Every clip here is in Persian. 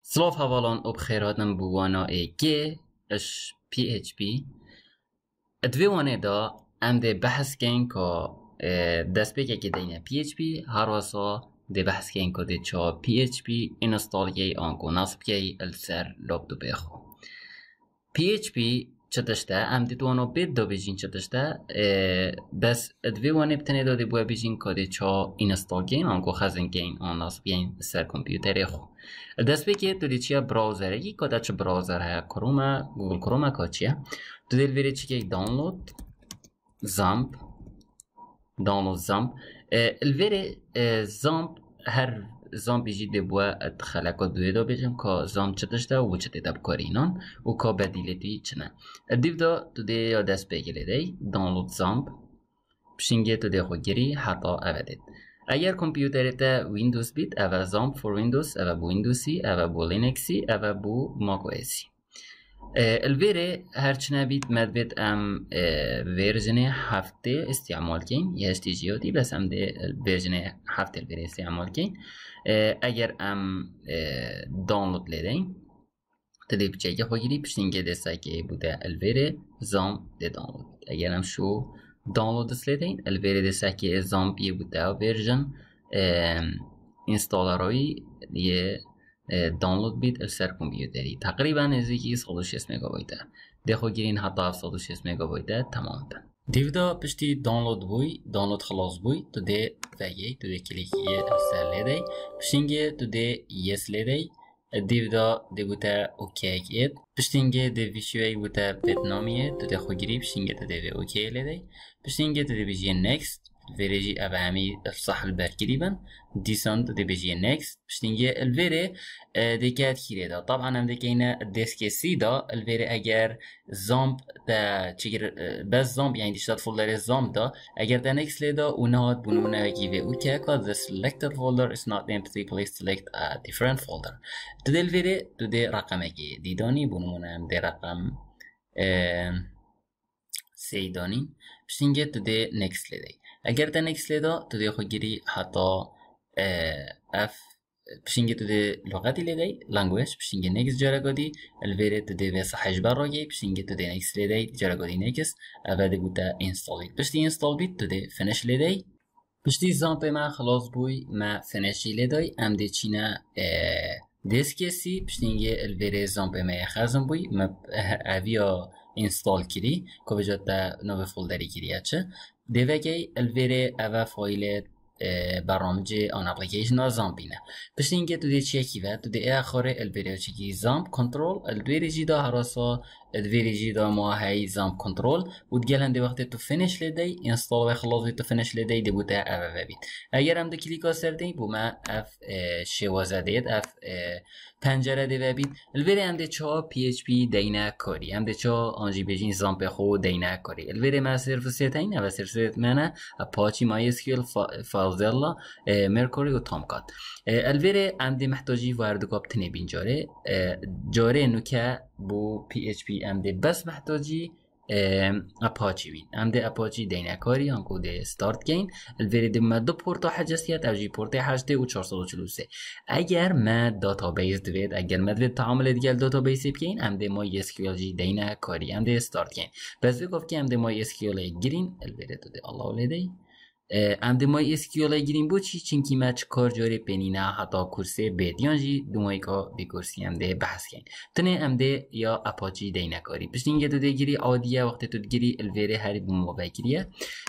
سلاف هوالان اب خیراتن بوانا ایگه اش پی اچ پی ادوی وانه دا ام ده بحث کن که دست بگه که دینه پی اچ پی هر واسا ده بحث کن که ده چا پی اچ پی اینستال گی آنکو نصب گی السر لابدو بخو پی اچ پی چتشته ام دی تو آنو بید دا بیجین چتشته بس ادوی وانه بتنه دا دی بوه بیجین که دی چا اینستال گین آنکو خزن گین آن نصب گین سر کمپیوتری خو دست بگه تو دی چیه براوزره گی که دا چه براوزر های کرومه گوگل کرومه که چیه تو دی الویره چی که دانلود زامپ دانلود زامپ الویره زامپ هر زام بیجی دبوا ادخلک و دویدا بیجم که زام چتش دا و چتی دب کارینان و که بدیلتی چنه دیو دا تو دی یا دست بگیره دی دانلود زامپ بشینگه تو دی خود گیری حتی اودید اگر کمپیوترت ویندوز بیت اول زامپ فور ویندوز اول بو ویندوزی اول بو لینکسی اول بو ماک او اسی الویره هرچنه بیت مدبت ام ورژن هفته استعمال کن یه اشتیجیاتی بس ام ده ورژن هفته الویره استعمال کن اگر ام دانلود لیدین تدی بچه خوگیری پشتینگه دسته که بوده الویره زام ده دانلود اگر ام شو دانلود لیدین الویره دسته که زام بیه بوده ورژن اینستالروی یه دانلود بید السر کمپیوتری تقریبا نزدیکی 106 مگابایته دخو گیرین حتی 706 مگابایته تمام بند دیودا پشتی دانلود بوی دانلود خلاص بوی تو ده وگی تو ده کلیکیه السر لیدی پشتینگه تو ده یس لیدی دیودا ده بوده اوکی اید پشتینگه ده ویشوی بوده ویتنامیه تو ده خو گیری پشتینگه تو ده اوکی لیدی پشتینگه تو ده بیجیه نکست الفيريجي أبعامي صح البركريبا ديسانت دي بيجي نيكست بشتنجي الفيري دي كات كيري دا طبعا هم دي كينا ديسكي سي دا الفيري اگر زامب دا چيگر بس زامب يعني ديشتاد فولدر زامب دا اگر دا نيكست لدا ونهاد بنونه وكيوه اوكي كا the selected folder is not empty please select a different folder تو دي الفيري تو دي رقم اكي دي داني بنونه هم دي رقم سي داني بشتنجي تو دي نيكست لدي اگر تا نکس لیدا تو دی خود گیری حتی اف بشینگه تو دی لغتی لیدی لانگویج بشینگه نکس جارگادی الویره تو دی ویسا حجبر راگی بشینگه تو دی نکس لیدی جارگادی نکس اوه بوده اینستال بید بشتی اینستال بید تو دی فنش لیدی بشتی زامپه ما خلاص بوی ما فنشی لیدی ام دی چینه دیسکی سی بشینگه الویره زامپه ما خزم بوی ما اویا اینستال کری که بجاد دا نوه فولدری کری اچه دیوگی الویره اوه فایل برنامج آن اپلیکیشن زامپینه پس اینکه تو دی چکی و تو دی آخره الویره چکی زامپ کنترل الویره جیدا هراسا الویره جیدا ما هی زامپ کنترل بود گلن دی وقتی تو فینش لیدی اینستال و خلاص تو فینش لیدی دی بوده اوه بید اگر هم دو کلیکا سردی بو ما اف شوازه دید اف پنجره دی بید الویره هم دی چا پی اچ پی دینه کاری هم دی چا آنجی بیجین زامپ خو دینه کاری الویره ما سرفسیت این و سرفسیت منه اپاچی مای اسکیل فالزلا مرکوری و تامکات الویره عندي محتاجي واردو بتني بين جاره نوكا بو پی اچ پی عندي بس محتاجي اپاچی بین عندي اپاچی دینکاری انکو ده ستارت گین الویره ده ما دو پورتا حجستیت او جی پورتا حجته و 443 اگر ما داتابیس دوید اگر ما دوید تعامل دیگه داتابیس بگین عندي ما اسکیول جی دینکاری عندي ستارت گین بس بگفت که عندي ما اسکیول گیرین الویره ده الله ولیدی ام دمای اسکیول گیریم بود چینکی مچ کار جاری پنینه حتی کورسه بیدیانجی دمای که بیکورسی ام ده بحث کن تنه ام ده یا اپاچی دینکاری پشتینگه تو ده گیری عادیه وقتی تو گیری الویره هری بموبایل گیریه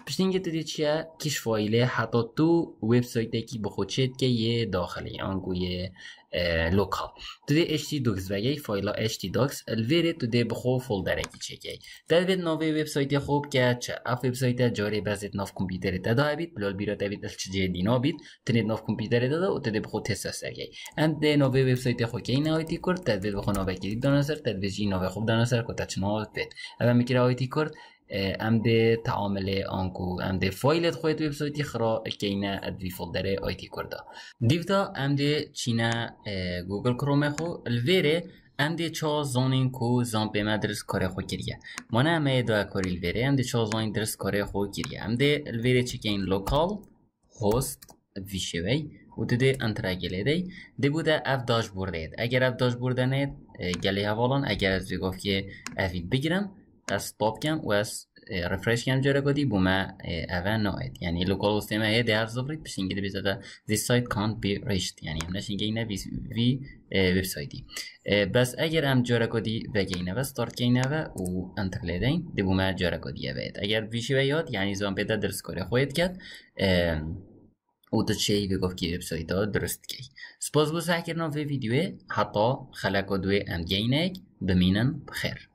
پشتینگه تو ده چیه کش فایله حتی تو وبسایتی که بخودشید که یه داخلی آنگو یه لوکال تو ده htdocs بگی فایل htdocs الویره تو ده بخو فولدره کی چکی در وید نوی وبسایت خوب که چه اف وبسایت جاری بزید ناف کامپیوتر تا بید بلال بیرا بید الچجه دینا بید تنید ناف کامپیوتر داده و تده بخو تست سرگی اند ده نوی وبسایت خو که این آیتی کرد تدوید بخو نوی کلید دانسر تدوید جی نوی خوب دانسر که تچ نوی بید اما میکره آیتی کرد ام ده تعامل آنکو ام ده فایلت خویت وبسایتی خرا که این ادوی فولدر آیتی کرده دیوتا ام ده چینه گوگل کروم خو الویره ام ده چا زانین کو زان به مدرس کار خو کریه مانه همه دو کاری الویره ام ده چا زانین درس کار خو کریه ام ده الویره چکین لوکال هوست ویشوی و تو دی انتر گلی دی دی بوده اف داشبورد اگر اف داشبورد نید گلی هوالان اگر از گفت که افی بگیرم از تاپ کم و از رفرش کم جاره کدی بوما اوه ناید یعنی لوکال هوستیم هی دی هر زفرید بشین گیده بیزده this site can't be reached یعنی همنش اینگه اینه وی ویبسایتی بس اگر هم جاره کدی وگینه و ستارت کینه و انتر لیدین دی بوما جاره کدیه بید اگر ویشی ویاد یعنی زمان پیدا درست کاری خواهید کرد و تشيء بيقف كي ويب درست كي سبوز بو ساكرنا في فيديو حتى خلقوا دوي ام جينك بمينن بخير